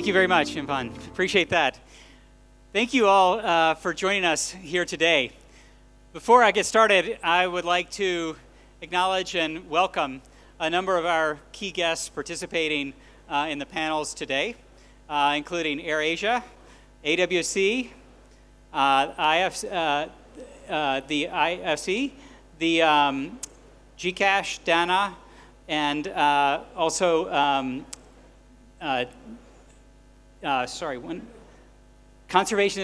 Thank you very much, Impan. Appreciate that. Thank you all for joining us here today. Before I get started, I would like to acknowledge and welcome a number of our key guests participating in the panels today, including AirAsia, AWC, the IFC, the GCash, Dana, and also Conservation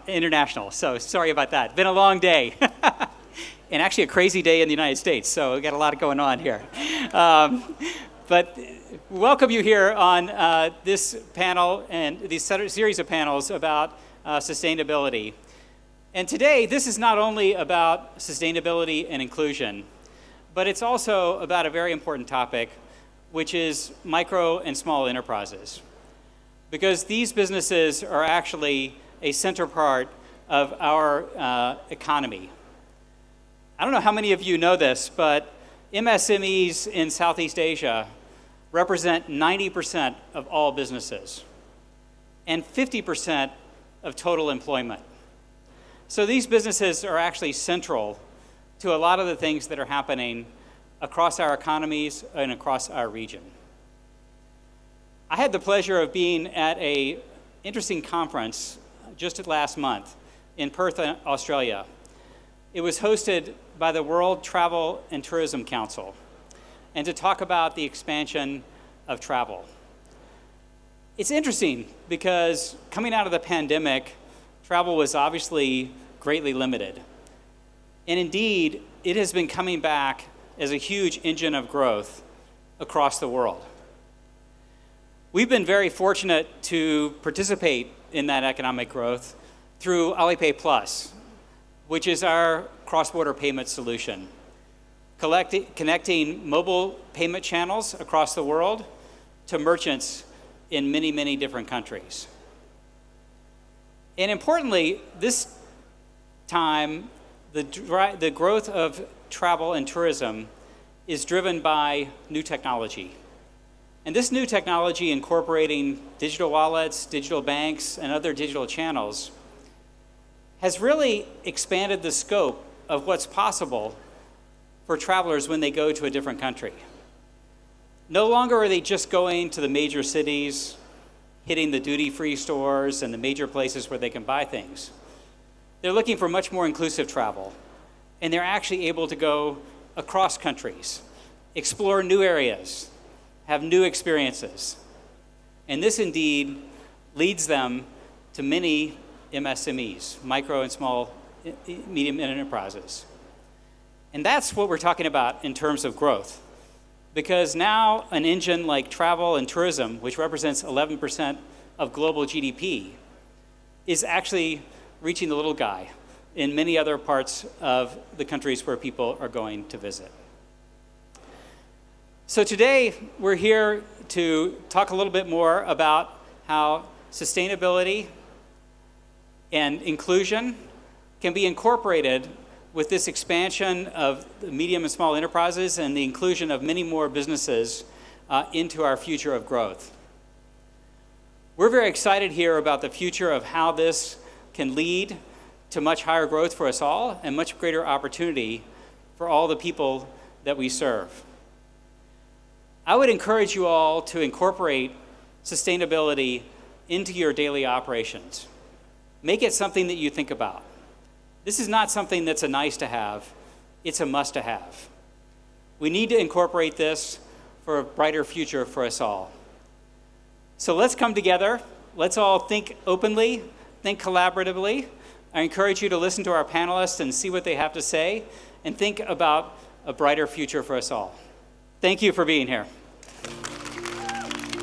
International. So sorry about that. Been a long day. And actually a crazy day in the United States, so we got a lot going on here. But welcome you here on this panel and this series of panels about sustainability. And today, this is not only about sustainability and inclusion, but it's also about a very important topic, which is micro and small enterprises. Because these businesses are actually a center part of our economy. I don't know how many of you know this, but MSMEs in Southeast Asia represent 90% of all businesses and 50% of total employment. So these businesses are actually central to a lot of the things that are happening across our economies and across our region. I had the pleasure of being at an interesting conference just last month in Perth, Australia. It was hosted by the World Travel and Tourism Council, and to talk about the expansion of travel. It's interesting because coming out of the pandemic, travel was obviously greatly limited. And indeed, it has been coming back as a huge engine of growth across the world. We've been very fortunate to participate in that economic growth through Alipay Plus, which is our cross-border payment solution, connecting mobile payment channels across the world to merchants in many, many different countries. And importantly, this time, the growth of travel and tourism is driven by new technology. And this new technology, incorporating digital wallets, digital banks, and other digital channels, has really expanded the scope of what's possible for travelers when they go to a different country. No longer are they just going to the major cities, hitting the duty-free stores and the major places where they can buy things. They're looking for much more inclusive travel, and they're actually able to go across countries, explore new areas, have new experiences. And this indeed leads them to many MSMEs, micro and small, medium enterprises. And that's what we're talking about in terms of growth. Because now an engine like travel and tourism, which represents 11% of global GDP, is actually reaching the little guy in many other parts of the countries where people are going to visit. So today, we're here to talk a little bit more about how sustainability and inclusion can be incorporated with this expansion of the medium and small enterprises and the inclusion of many more businesses into our future of growth. We're very excited here about the future of how this can lead to much higher growth for us all and much greater opportunity for all the people that we serve. I would encourage you all to incorporate sustainability into your daily operations. Make it something that you think about. This is not something that's a nice to have, it's a must to have. We need to incorporate this for a brighter future for us all. So let's come together, let's all think openly, think collaboratively. I encourage you to listen to our panelists and see what they have to say, and think about a brighter future for us all. Thank you for being here.